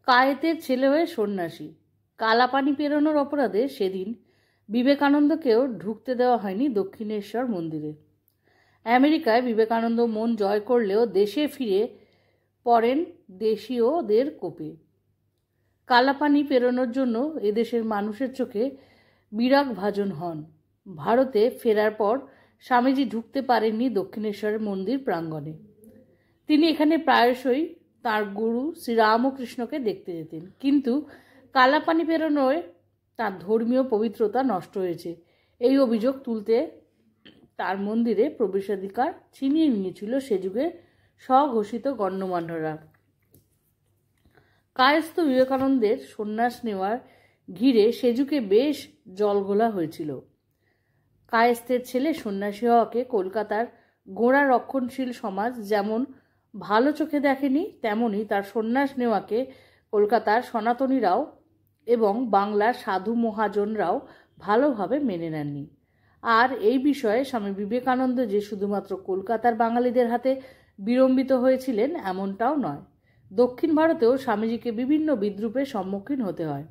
কায়েতের ছেলে হয়ে সন্ন্যাসী। কালাপানি পেরোনোর অপরাধে সেদিন বিবেকানন্দকেও ঢুকতে দেওয়া হয়নি দক্ষিণেশ্বর মন্দিরে। আমেরিকায় বিবেকানন্দ মন জয় করলেও দেশে ফিরে পড়েন দেশীয়দের কোপে। কালাপানি পেরোনোর জন্য এদেশের মানুষের চোখে বিরাগভাজন হন। ভারতে ফেরার পর স্বামীজি ঢুকতে পারেননি দক্ষিণেশ্বরের মন্দির প্রাঙ্গণে। তিনি এখানে প্রায়শই তাঁর গুরু শ্রীরামকৃষ্ণকে দেখতে যেতেন, কিন্তু কালাপানি পেরোনোয় তার ধর্মীয় পবিত্রতা নষ্ট হয়েছে এই অভিযোগ তুলতে তার মন্দিরে প্রবেশাধিকার ছিনিয়ে নিয়েছিল সে যুগে স্বঘোষিত গণ্যমান্যরা। কায়স্থ বিবেকানন্দের সন্ন্যাস নেওয়ার ঘিরে সে যুগে বেশ জলঘোলা হয়েছিল। কায়স্থের ছেলে সন্ন্যাসী হওয়াকে কলকাতার গোঁড়া রক্ষণশীল সমাজ যেমন ভালো চোখে দেখেনি, তেমনি তার সন্ন্যাস নেওয়াকে কলকাতার সনাতনীরাও এবং বাংলার সাধু মহাজনরাও ভালোভাবে মেনে নেননি। আর এই বিষয়ে স্বামী বিবেকানন্দ যে শুধুমাত্র কলকাতার বাঙালিদের হাতে বিড়ম্বিত হয়েছিলেন এমনটাও নয়। দক্ষিণ ভারতেও স্বামীজিকে বিভিন্ন বিদ্রূপের সম্মুখীন হতে হয়।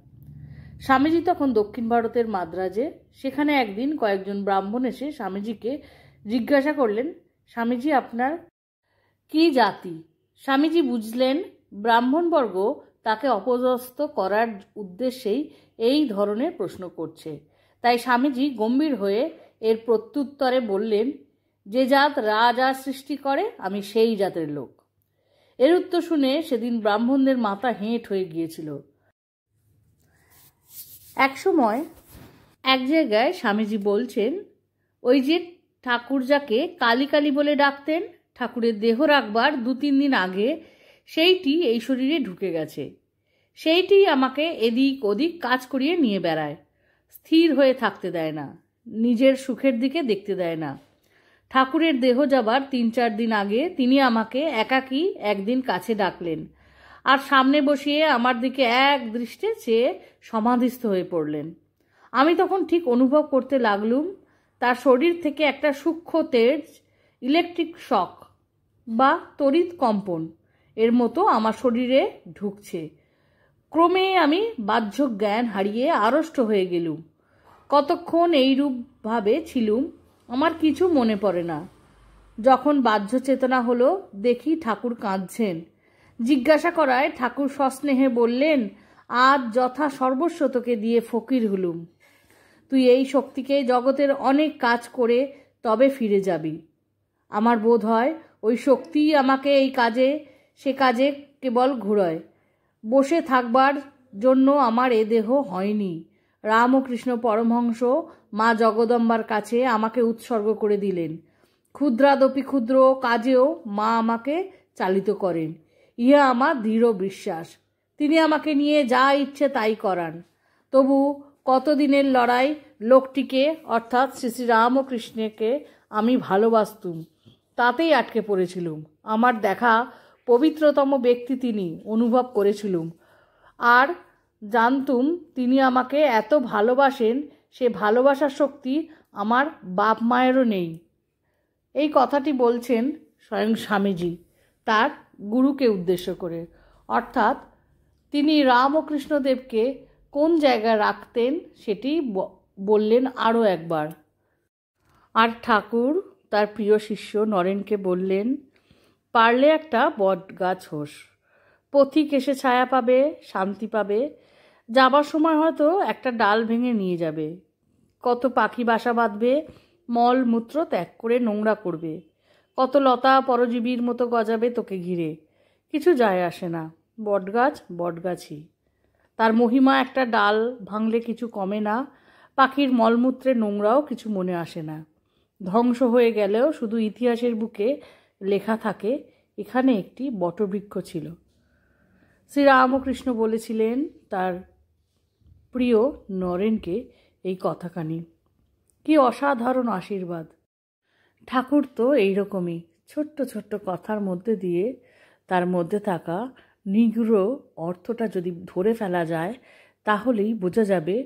স্বামীজি তখন দক্ষিণ ভারতের মাদ্রাজে। সেখানে একদিন কয়েকজন ব্রাহ্মণ এসে স্বামীজিকে জিজ্ঞাসা করলেন, স্বামীজি আপনার কি জাতি? স্বামীজি বুঝলেন ব্রাহ্মণবর্গ তাকে অপদস্থ করার উদ্দেশ্যেই এই ধরনের প্রশ্ন করছে। তাই স্বামীজি গম্ভীর হয়ে এর প্রত্যুত্তরে বললেন, যে জাত রাজা সৃষ্টি করে আমি সেই জাতের লোক। এর উত্তর শুনে সেদিন ব্রাহ্মণদের মাথা হেঁট হয়ে গিয়েছিল। একসময় এক জায়গায় স্বামীজি বলছেন, ওই যে ঠাকুর যাকে কালী কালী বলে ডাকতেন, ঠাকুরের দেহ রাখবার 2-3 দিন আগে সেইটি এই শরীরে ঢুকে গেছে। সেইটি আমাকে এদিক ওদিক কাজ করিয়ে নিয়ে বেড়ায়, স্থির হয়ে থাকতে দেয় না, নিজের সুখের দিকে দেখতে দেয় না। ঠাকুরের দেহ যাবার 3-4 দিন আগে তিনি আমাকে একাকী একদিন কাছে ডাকলেন আর সামনে বসিয়ে আমার দিকে এক দৃষ্টে চেয়ে সমাধিস্থ হয়ে পড়লেন। আমি তখন ঠিক অনুভব করতে লাগলুম তার শরীর থেকে একটা সূক্ষ্ম তেজ, ইলেকট্রিক শক বা তড়িৎ কম্পন এর মতো আমার শরীরে ঢুকছে। ক্রমে আমি বাহ্য জ্ঞান হারিয়ে আড়ষ্ট হয়ে গেলুম। কতক্ষণ এইরূপভাবে ছিলুম আমার কিছু মনে পড়ে না। যখন বাহ্য চেতনা হলো, দেখি ঠাকুর কাঁদছেন। জিজ্ঞাসা করায় ঠাকুর সস্নেহে বললেন, আজ যথা সর্বস্ব তোকে দিয়ে ফকির হলুম, তুই এই শক্তিকে জগতের অনেক কাজ করে তবে ফিরে যাবি। আমার বোধ হয় ওই শক্তিই আমাকে এই কাজে সে কাজে কেবল ঘুরোয়। বসে থাকবার জন্য আমার এ দেহ হয়নি। রামকৃষ্ণ পরমহংস মা জগদম্বার কাছে আমাকে উৎসর্গ করে দিলেন। ক্ষুদ্রাদপি ক্ষুদ্র কাজেও মা আমাকে চালিত করেন, ইহা আমার দৃঢ় বিশ্বাস। তিনি আমাকে নিয়ে যা ইচ্ছে তাই করান। তবু কতদিনের লড়াই লোকটিকে অর্থাৎ শ্রী শ্রী রামকৃষ্ণকে আমি ভালোবাসতুম, তাতেই আটকে পড়েছিলুম। আমার দেখা পবিত্রতম ব্যক্তি তিনি অনুভব করেছিলুম, আর জানতুম তিনি আমাকে এত ভালোবাসেন, সে ভালোবাসার শক্তি আমার বাপ মায়েরও নেই। এই কথাটি বলছেন স্বয়ং স্বামীজি তার গুরুকে উদ্দেশ্য করে, অর্থাৎ তিনি রামকৃষ্ণদেবকে কোন জায়গায় রাখতেন সেটি বললেন আরও একবার। আর ঠাকুর তার প্রিয় শিষ্য নরেনকে বললেন, পারলে একটা বট গাছ হোস, পথিক এসে ছায়া পাবে, শান্তি পাবে। যাবার সময় হয়তো একটা ডাল ভেঙে নিয়ে যাবে। কত পাখি বাসা বাঁধবে, মল মূত্র ত্যাগ করে নোংরা করবে। কত লতা পরজীবীর মতো গজাবে তোকে ঘিরে। কিছু যায় আসে না, বটগাছ বটগাছই। তার মহিমা একটা ডাল ভাঙলে কিছু কমে না, পাখির মলমূত্রে নোংরাও কিছু মনে আসে না। ধ্বংস হয়ে গেলেও শুধু ইতিহাসের বুকে লেখা থাকে, এখানে একটি বটবৃক্ষ ছিল। শ্রীরামকৃষ্ণ বলেছিলেন তার প্রিয় নরেনকে এই কথাখানি। কি অসাধারণ আশীর্বাদ! ঠাকুর তো এইরকমই ছোট্ট ছোট্ট কথার মধ্যে দিয়ে তার মধ্যে থাকা নিগূঢ় অর্থটা যদি ধরে ফেলা যায়, তাহলেই বোঝা যাবে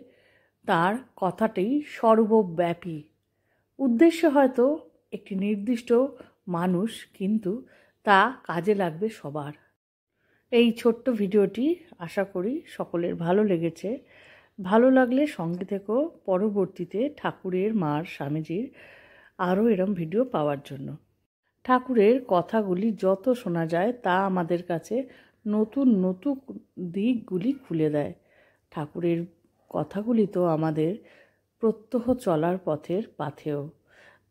তার কথাটি সর্বব্যাপী। উদ্দেশ্য হয়তো একটি নির্দিষ্ট মানুষ, কিন্তু তা কাজে লাগবে সবার। এই ছোট্ট ভিডিওটি আশা করি সকলের ভালো লেগেছে। ভালো লাগলে সঙ্গে থেকো পরবর্তীতে ঠাকুরের মার স্বামীজির আরও এরম ভিডিও পাওয়ার জন্য। ঠাকুরের কথাগুলি যত শোনা যায় তা আমাদের কাছে নতুন নতুন দিকগুলি খুলে দেয়। ঠাকুরের কথাগুলি তো আমাদের প্রত্যহ চলার পথের পাথেয়,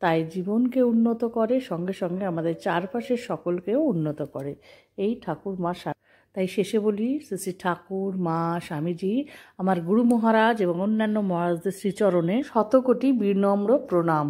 তাই জীবনকে উন্নত করে, সঙ্গে সঙ্গে আমাদের চারপাশের সকলকেও উন্নত করে এই ঠাকুর মা। তাই শেষে বলি, শ্রী শ্রী ঠাকুর মা স্বামীজি, আমার গুরু মহারাজ এবং অন্যান্য মহারাজদের শ্রীচরণে শতকোটি বিনম্র প্রণাম।